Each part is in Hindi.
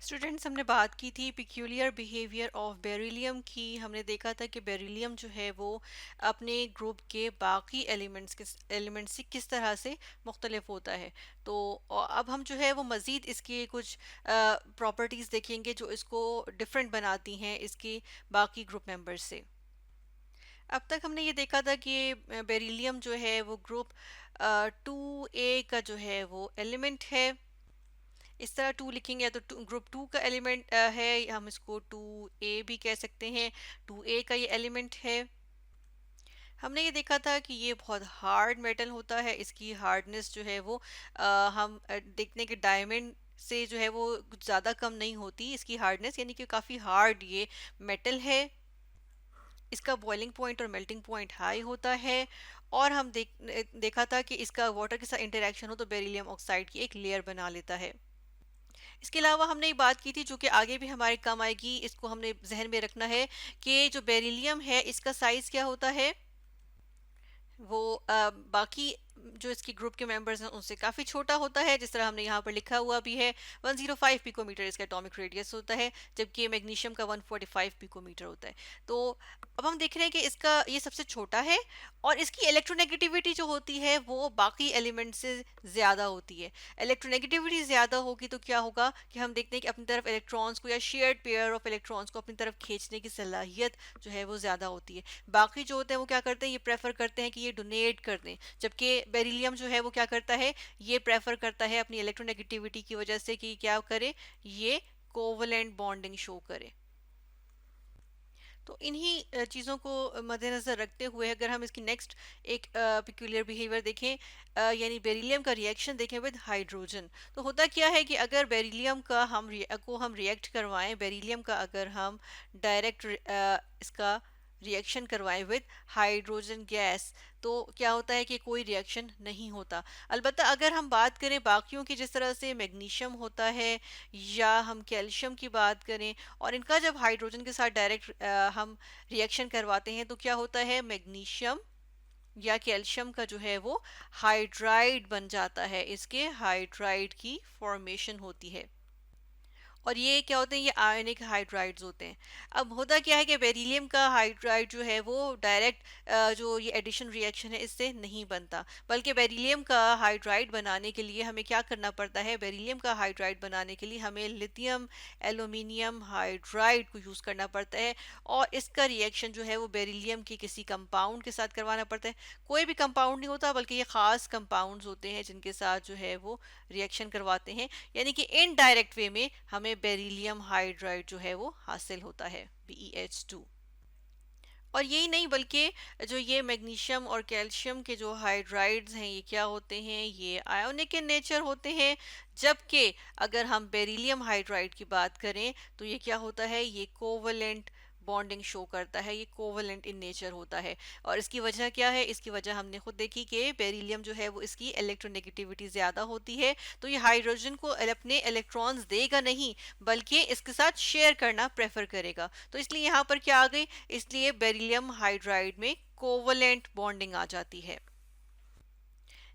स्टूडेंट्स, हमने बात की थी पिक्यूलियर बिहेवियर ऑफ बेरिलियम की। हमने देखा था कि बेरिलियम जो है वो अपने ग्रुप के बाकी एलिमेंट्स से किस तरह से मुख्तलिफ होता है। तो अब हम जो है वो मज़ीद इसके कुछ प्रॉपर्टीज़ देखेंगे जो इसको डिफरेंट बनाती हैं इसके बाकी ग्रुप मेंबर्स से। अब तक हमने ये देखा था कि बेरिलियम जो है वो ग्रुप 2A का जो है वो एलिमेंट है। इस तरह टू लिखेंगे तो ग्रुप टू का एलिमेंट है, हम इसको 2A भी कह सकते हैं। 2A का ये एलिमेंट है। हमने ये देखा था कि ये बहुत हार्ड मेटल होता है, इसकी हार्डनेस जो है वो हम देखने के डायमंड से जो है वो कुछ ज़्यादा कम नहीं होती इसकी हार्डनेस, यानी कि काफ़ी हार्ड ये मेटल है। इसका बॉइलिंग पॉइंट और मेल्टिंग पॉइंट हाई होता है। और हम देखा था कि इसका वाटर के साथ इंटरेक्शन हो तो बेरिलियम ऑक्साइड की एक लेयर बना लेता है। इसके अलावा हमने एक बात की थी जो कि आगे भी हमारे काम आएगी, इसको हमने जहन में रखना है कि जो बेरिलियम है इसका साइज क्या होता है। वो बाकी जो इसकी ग्रुप के मेंबर्स हैं उनसे काफ़ी छोटा होता है, जिस तरह हमने यहाँ पर लिखा हुआ भी है। 105 पिकोमीटर इसका एटॉमिक रेडियस होता है, जबकि मैग्नीशियम का 145 पिकोमीटर होता है। तो अब हम देख रहे हैं कि इसका ये सबसे छोटा है और इसकी इलेक्ट्रोनेगेटिविटी जो होती है वो बाकी एलिमेंट से ज़्यादा होती है। इलेक्ट्रोनेगेटिविटी ज़्यादा होगी तो क्या होगा कि हम देखते हैं कि अपनी तरफ इलेक्ट्रॉन्स को या शेयर्ड पेयर ऑफ इलेक्ट्रॉन्स को अपनी तरफ खींचने की सलाहियत जो है वो ज़्यादा होती है। बाकी जो होते हैं वो क्या करते हैं, ये प्रेफर करते हैं कि ये डोनेट कर दें, जबकि बेरिलियम जो है वो क्या करता है, ये प्रेफर करता है अपनी इलेक्ट्रोनेगेटिविटी की वजह से कि क्या करे, ये कोवलेंट बॉन्डिंग शो करे। तो इन्हीं चीज़ों को मद्देनज़र रखते हुए अगर हम इसकी नेक्स्ट एक पिक्यूलियर बिहेवियर देखें, यानी बेरिलियम का रिएक्शन देखें विद हाइड्रोजन, तो होता क्या है कि अगर बेरिलियम का हम रिएक्ट करवाएं, बेरिलियम का अगर हम डायरेक्ट इसका रिएक्शन करवाएं विद हाइड्रोजन गैस, तो क्या होता है कि कोई रिएक्शन नहीं होता। अलबत्ता अगर हम बात करें बाकियों की, जिस तरह से मैग्नीशियम होता है या हम कैल्शियम की बात करें, और इनका जब हाइड्रोजन के साथ डायरेक्ट हम रिएक्शन करवाते हैं तो क्या होता है, मैग्नीशियम या कैल्शियम का जो है वो हाइड्राइड बन जाता है, इसके हाइड्राइड की फॉर्मेशन होती है। और ये क्या होते हैं, ये आयनिक हाइड्राइड्स होते हैं। अब होता क्या है कि बेरिलियम का हाइड्राइड जो है वो डायरेक्ट जो ये एडिशन रिएक्शन है इससे नहीं बनता, बल्कि बेरिलियम का हाइड्राइड बनाने के लिए हमें क्या करना पड़ता है, बेरिलियम का हाइड्राइड बनाने के लिए हमें लिथियम एल्यूमिनियम हाइड्राइड को यूज़ करना पड़ता है। और इसका रिएक्शन जो है वो बेरिलियम के किसी कंपाउंड के साथ करवाना पड़ता है। कोई भी कंपाउंड नहीं होता, बल्कि ये ख़ास कंपाउंड्स होते हैं जिनके साथ जो है वो रिएक्शन करवाते हैं, यानी कि इनडायरेक्ट वे में हमें बेरिलियम हाइड्राइड जो है वो हासिल होता है, BeH2। और यही नहीं, बल्कि जो ये मैग्नीशियम और कैल्शियम के जो हाइड्राइड्स हैं ये क्या होते हैं, ये आयोनिक इन नेचर होते हैं। जबकि अगर हम बेरिलियम हाइड्राइड की बात करें तो ये क्या होता है, ये कोवलेंट बॉन्डिंग शो करता है, ये कोवलेंट इन नेचर होता है। और इसकी वजह क्या है, इसकी वजह हमने खुद देखी कि बेरिलियम जो है वो इसकी इलेक्ट्रोनेगेटिविटी ज़्यादा होती है, तो ये हाइड्रोजन को अपने इलेक्ट्रॉन्स देगा नहीं, बल्कि इसके साथ शेयर करना प्रेफर करेगा। तो इसलिए यहाँ पर क्या आ गई, इसलिए बेरिलियम हाइड्राइड में कोवलेंट बॉन्डिंग आ जाती है।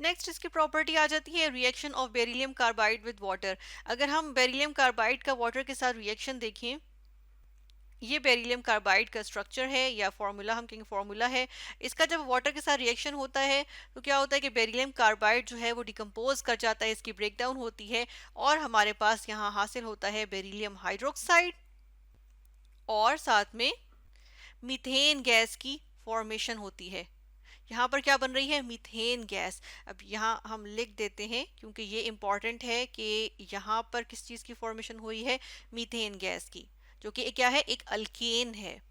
नेक्स्ट इसकी प्रॉपर्टी आ जाती है reaction of beryllium carbide with water. अगर हम बेरिलियम कार्बाइड का वाटर के साथ रिएक्शन देखें, ये बेरिलियम कार्बाइड का स्ट्रक्चर है या फॉर्मूला, हम कहेंगे फॉर्मूला है। इसका जब वाटर के साथ रिएक्शन होता है तो क्या होता है कि बेरिलियम कार्बाइड जो है वो डिकम्पोज कर जाता है, इसकी ब्रेकडाउन होती है और हमारे पास यहाँ हासिल होता है बेरिलियम हाइड्रोक्साइड, और साथ में मीथेन गैस की फॉर्मेशन होती है। यहाँ पर क्या बन रही है, मीथेन गैस। अब यहाँ हम लिख देते हैं क्योंकि ये इंपॉर्टेंट है कि यहाँ पर किस चीज़ की फॉर्मेशन हुई है, मीथेन गैस की, जो कि क्या है, एक अल्केन है।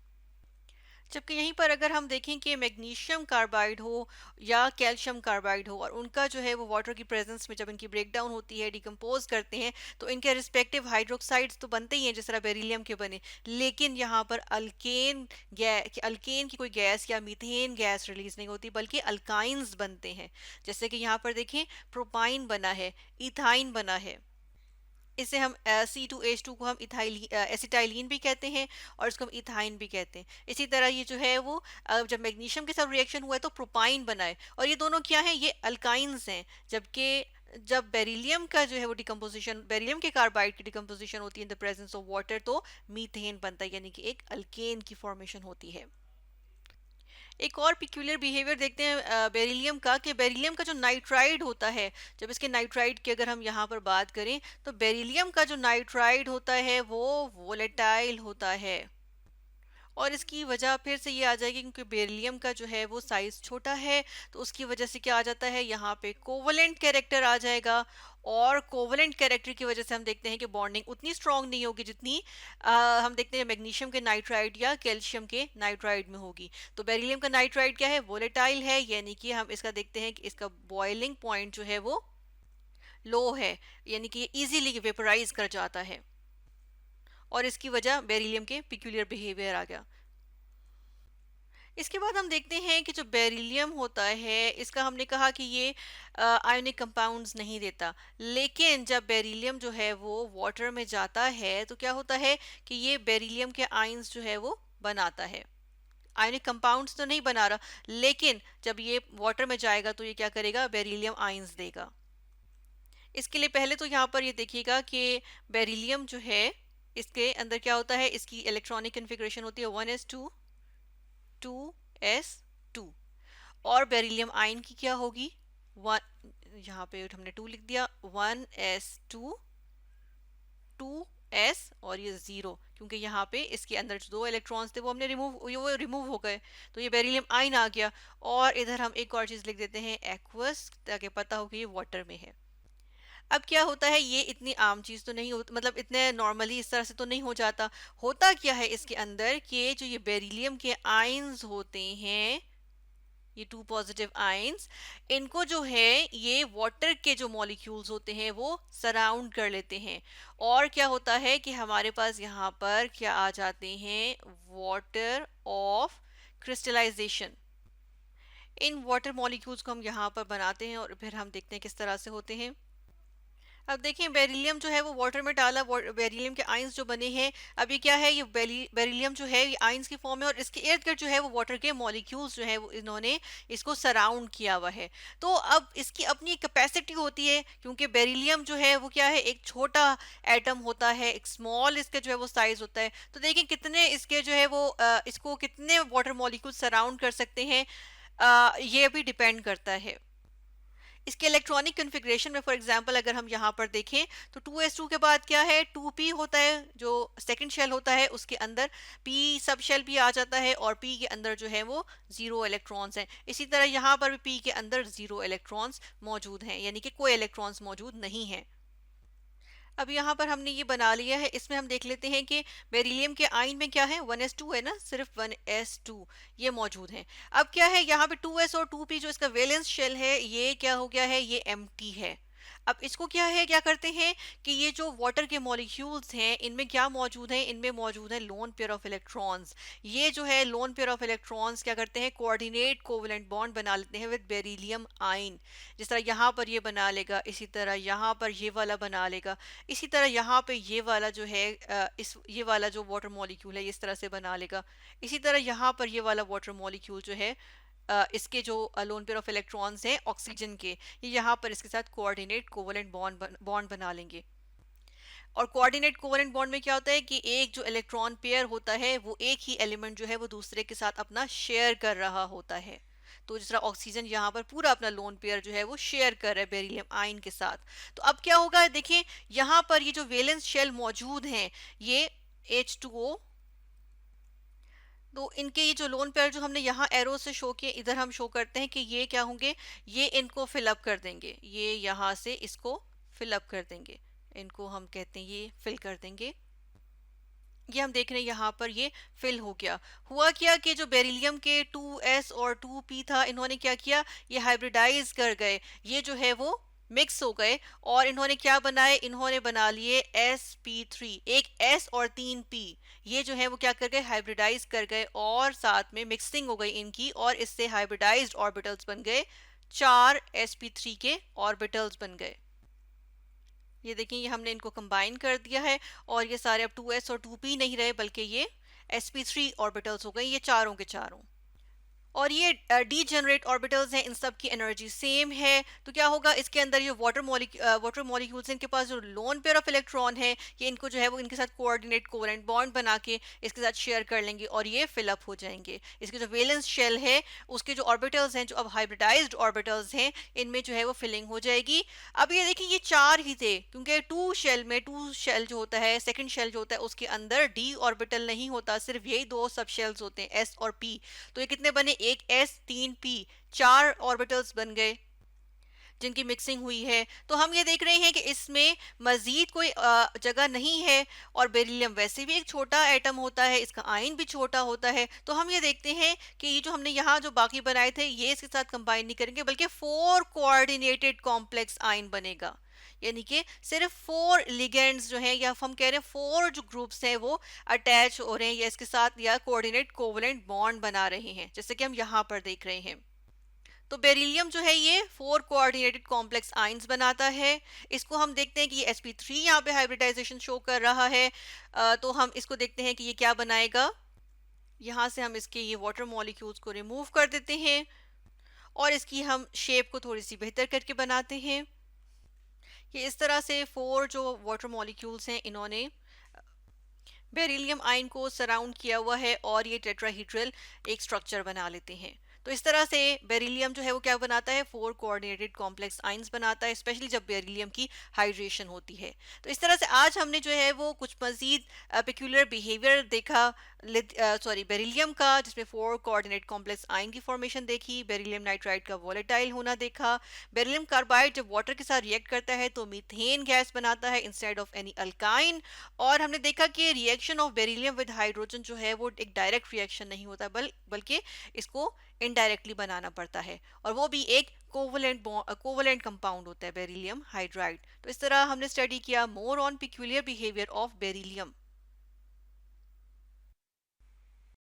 जबकि यहीं पर अगर हम देखें कि मैग्नीशियम कार्बाइड हो या कैल्शियम कार्बाइड हो और उनका जो है वो वाटर की प्रेजेंस में जब इनकी ब्रेकडाउन होती है, डिकम्पोज करते हैं, तो इनके रिस्पेक्टिव हाइड्रोक्साइड्स तो बनते ही हैं जिस तरह बेरिलियम के बने, लेकिन यहाँ पर अल्केन की कोई गैस या मीथेन गैस रिलीज नहीं होती, बल्कि अल्काइंस बनते हैं। जैसे कि यहाँ पर देखें, प्रोपाइन बना है, इथाइन बना है। इसे हम C2H2 को हम एसिटाइलिन भी कहते हैं और इसको हम इथाइन भी कहते हैं। इसी तरह ये जो है वो जब मैग्नीशियम के साथ रिएक्शन हुआ है तो प्रोपाइन बना है, और ये दोनों क्या है, ये अल्काइंस हैं, जबकि जब बेरिलियम का जो है वो डिकम्पोजिशन, बेरिलियम के कार्बाइड की डिकम्पोजिशन होती है in the presence of water, तो मीथेन बनता है, यानी कि एक अल्केन की फॉर्मेशन होती है। एक और पिक्यूलियर बिहेवियर देखते हैं बेरिलियम का, कि बेरिलियम का जो नाइट्राइड होता है, जब इसके नाइट्राइड की अगर हम यहाँ पर बात करें, तो बेरिलियम का जो नाइट्राइड होता है वो वोलेटाइल होता है। और इसकी वजह फिर से ये आ जाएगी क्योंकि बेरिलियम का जो है वो साइज छोटा है, तो उसकी वजह से क्या आ जाता है, यहाँ पे कोवलेंट कैरेक्टर आ जाएगा। और कोवलेंट कैरेक्टर की वजह से हम देखते हैं कि बॉन्डिंग उतनी स्ट्रांग नहीं होगी जितनी हम देखते हैं मैग्नीशियम के नाइट्राइड या कैल्शियम के नाइट्राइड में होगी। तो बेरिलियम का नाइट्राइड क्या है, वोलेटाइल है, यानी कि हम इसका देखते हैं कि इसका बॉइलिंग पॉइंट जो है वो लो है, यानी कि ये इजीली वेपराइज कर जाता है। और इसकी वजह बेरिलियम के पिक्यूलियर बिहेवियर आ गया। इसके बाद हम देखते हैं कि जो बेरिलियम होता है, इसका हमने कहा कि ये आयोनिक कंपाउंड्स नहीं देता, लेकिन जब बेरिलियम जो है वो वाटर में जाता है तो क्या होता है कि ये बेरिलियम के आयंस जो है वो बनाता है। आयोनिक कंपाउंड्स तो नहीं बना रहा, लेकिन जब ये वाटर में जाएगा तो ये क्या करेगा, बेरिलियम आयंस देगा। इसके लिए पहले तो यहाँ पर ये देखिएगा कि बेरिलियम जो है इसके अंदर क्या होता है, इसकी इलेक्ट्रॉनिक कन्फिग्रेशन होती है 1s2 2s2। और बेरिलियम आयन की क्या होगी, वन, यहाँ पे हमने 2 लिख दिया, 1s2 2s, और ये 0, क्योंकि यहाँ पे इसके अंदर जो 2 इलेक्ट्रॉन्स थे वो रिमूव हो गए, तो ये बेरिलियम आयन आ गया। और इधर हम एक और चीज लिख देते हैं एक्वस, ताकि पता हो कि ये वाटर में है। अब क्या होता है, ये इतनी आम चीज तो नहीं होती, मतलब इतने नॉर्मली इस तरह से तो नहीं हो जाता। होता क्या है इसके अंदर कि जो ये बेरिलियम के आयंस होते हैं, ये 2 पॉजिटिव आयंस, इनको जो है ये वाटर के जो मॉलिक्यूल्स होते हैं वो सराउंड कर लेते हैं। और क्या होता है कि हमारे पास यहाँ पर क्या आ जाते हैं, वाटर ऑफ क्रिस्टलाइजेशन। इन वाटर मॉलिक्यूल्स को हम यहाँ पर बनाते हैं और फिर हम देखते हैं किस तरह से होते हैं। अब देखिए बेरिलियम जो है वो वाटर में डाला, बेरिलियम के आयंस जो बने हैं, अब ये क्या है, ये बेरिलियम जो है ये आयंस की फॉर्म है, और इसके इर्द गिर्द जो है वो वाटर के मॉलिक्यूल्स जो है वो इन्होंने इसको सराउंड किया हुआ है। तो अब इसकी अपनी कैपेसिटी होती है, क्योंकि बेरिलियम जो है वो क्या है, एक छोटा एटम होता है, एक स्मॉल इसका जो है वो साइज होता है। तो देखिए कितने इसके जो है वो इसको कितने वाटर मॉलिक्यूल सराउंड कर सकते हैं, ये भी डिपेंड करता है। इसके इलेक्ट्रॉनिक कन्फिग्रेशन में फॉर एग्जांपल अगर हम यहाँ पर देखें, तो 2s2 के बाद क्या है, 2p होता है, जो सेकंड शेल होता है उसके अंदर p सब शेल भी आ जाता है, और p के अंदर जो है वो 0 इलेक्ट्रॉन्स हैं। इसी तरह यहाँ पर भी p के अंदर 0 इलेक्ट्रॉन्स मौजूद हैं, यानी कि कोई इलेक्ट्रॉन्स मौजूद नहीं है। अब यहाँ पर हमने ये बना लिया है, इसमें हम देख लेते हैं कि बेरिलियम के आयन में क्या है, 1s2 है ना, सिर्फ 1s2 ये मौजूद है। अब क्या है यहाँ पे 2s और 2p जो इसका वैलेंस शेल है, ये क्या हो गया है, ये एम्प्टी है। अब इसको क्या है, क्या करते हैं कि ये जो वाटर के मॉलिक्यूल्स हैं इनमें क्या मौजूद है, इनमें मौजूद है लोन पेयर ऑफ इलेक्ट्रॉन्स। ये जो है लोन पेयर ऑफ इलेक्ट्रॉन्स क्या करते हैं, कोऑर्डिनेट कोवेलेंट बॉन्ड बना लेते हैं विद बेरिलियम आयन। जिस तरह यहाँ पर ये बना लेगा, इसी तरह यहाँ पर ये वाला बना लेगा, इसी तरह यहाँ पे ये वाला जो है इस ये वाला जो वाटर मॉलिक्यूल है इस तरह से बना लेगा। इसी तरह यहाँ पर ये वाला वाटर मॉलिक्यूल जो है इसके जो लोन पेयर ऑफ इलेक्ट्रॉन्स हैं ऑक्सीजन के, ये यहाँ पर इसके साथ कोऑर्डिनेट कोवेलेंट बॉन्ड बना लेंगे। और कोऑर्डिनेट कोवेलेंट बॉन्ड में क्या होता है कि एक जो इलेक्ट्रॉन पेयर होता है वो एक ही एलिमेंट जो है वो दूसरे के साथ अपना शेयर कर रहा होता है। तो जिस तरह ऑक्सीजन यहाँ पर पूरा अपना लोन पेयर जो है वो शेयर कर रहा है बेरिलियम आयन के साथ। तो अब क्या होगा, देखिए यहाँ पर ये जो वैलेंस शेल मौजूद हैं, ये H2O, तो इनके ये जो लोन पेयर जो हमने यहाँ एरो से शो किए, इधर हम शो करते हैं कि ये क्या होंगे, ये इनको फिलअप कर देंगे, ये यहाँ से इसको फिलअप कर देंगे, इनको हम कहते हैं ये फिल कर देंगे। ये हम देख रहे हैं यहाँ पर ये फिल हो गया। हुआ क्या कि जो बेरिलियम के 2s और 2p था, इन्होंने क्या किया, ये हाइब्रिडाइज कर गए, ये जो है वो मिक्स हो गए, और इन्होंने क्या बनाए, इन्होंने बना लिए sp3, एक s और 3p। ये जो है वो क्या कर गए, हाइब्रिडाइज कर गए, और साथ में मिक्सिंग हो गई इनकी, और इससे हाइब्रिडाइज्ड ऑर्बिटल्स बन गए, 4 sp3 के ऑर्बिटल्स बन गए। ये देखिए ये हमने इनको कंबाइन कर दिया है, और ये सारे अब 2s और 2p नहीं रहे, बल्कि ये sp3 ऑर्बिटल्स हो गए, ये चारों के चारों। और ये डीजेनरेट ऑर्बिटल्स हैं, इन सब की एनर्जी सेम है। तो क्या होगा, इसके अंदर जो वाटर मॉलिक्यूल्स हैं, इनके पास जो लोन पेयर ऑफ इलेक्ट्रॉन है, ये इनको जो है वो इनके साथ कोऑर्डिनेट कोवेलेंट बॉन्ड बना के इसके साथ शेयर कर लेंगे और ये फिल अप हो जाएंगे। इसके जो वैलेंस शेल है, उसके जो ऑर्बिटल्स हैं, जो अब हाइब्रिडाइज्ड ऑर्बिटल्स हैं, इनमें जो है वो फिलिंग हो जाएगी। अब ये देखिए, ये चार ही थे, क्योंकि टू शेल जो होता है, सेकंड शेल जो होता है, उसके अंदर डी ऑर्बिटल नहीं होता, सिर्फ यही दो सब शेल्स होते हैं, एस और पी। तो ये कितने बने, एक एस तीन पी, चार ऑर्बिटल्स बन गए जिनकी मिक्सिंग हुई है। तो हम ये देख रहे हैं कि इसमें मजीद कोई जगह नहीं है, और बेरिलियम वैसे भी एक छोटा एटम होता है, इसका आयन भी छोटा होता है। तो हम ये देखते हैं कि ये जो हमने यहाँ जो बाकी बनाए थे, ये इसके साथ कंबाइन नहीं करेंगे, बल्कि फोर कोऑर्डिनेटेड कॉम्प्लेक्स आयन बनेगा। यानी कि सिर्फ फोर लिगेंड्स जो हैं, या हम कह रहे हैं फोर जो ग्रुप्स हैं, वो अटैच हो रहे हैं या इसके साथ या कोऑर्डिनेट कोवलेंट बॉन्ड बना रहे हैं, जैसे कि हम यहाँ पर देख रहे हैं। तो बेरिलियम जो है ये फोर कोऑर्डिनेटेड कॉम्प्लेक्स आयंस बनाता है। इसको हम देखते हैं कि ये sp3 यहाँ पे हाइब्रिडाइजेशन शो कर रहा है। तो हम इसको देखते हैं कि ये क्या बनाएगा। यहाँ से हम इसके ये वाटर मॉलिक्यूल्स को रिमूव कर देते हैं और इसकी हम शेप को थोड़ी सी बेहतर करके बनाते हैं। ये इस तरह से फोर जो वाटर मॉलिक्यूल्स हैं, इन्होंने बेरिलियम आयन को सराउंड किया हुआ है और ये टेट्राहीड्रल एक स्ट्रक्चर बना लेते हैं। तो इस तरह से बेरिलियम जो है वो क्या बनाता है, फोर कोऑर्डिनेटेड कॉम्प्लेक्स आयंस बनाता है, स्पेशली जब बेरिलियम की हाइड्रेशन होती है। तो इस तरह से आज हमने जो है वो कुछ मजीद पेक्यूलर बिहेवियर देखा बेरिलियम का, जिसमें फोर कोऑर्डिनेट कॉम्प्लेक्स आयन की फॉर्मेशन देखी, बेरिलियम नाइट्राइड का वोलेटाइल होना देखा। बेरिलियम कार्बाइड जब वाटर के साथ रिएक्ट करता है तो मीथेन गैस बनाता है इंस्टेड ऑफ एनी अल्काइन। और हमने देखा कि reaction of beryllium with hydrogen जो है वो एक डायरेक्ट रिएक्शन नहीं होता, बल्कि इसको इनडायरेक्टली बनाना पड़ता है, और वो भी एक कोवलेंट कंपाउंड होता है, बेरिलियम हाइड्राइड। तो इस तरह हमने स्टडी किया more on peculiar behaviour of beryllium.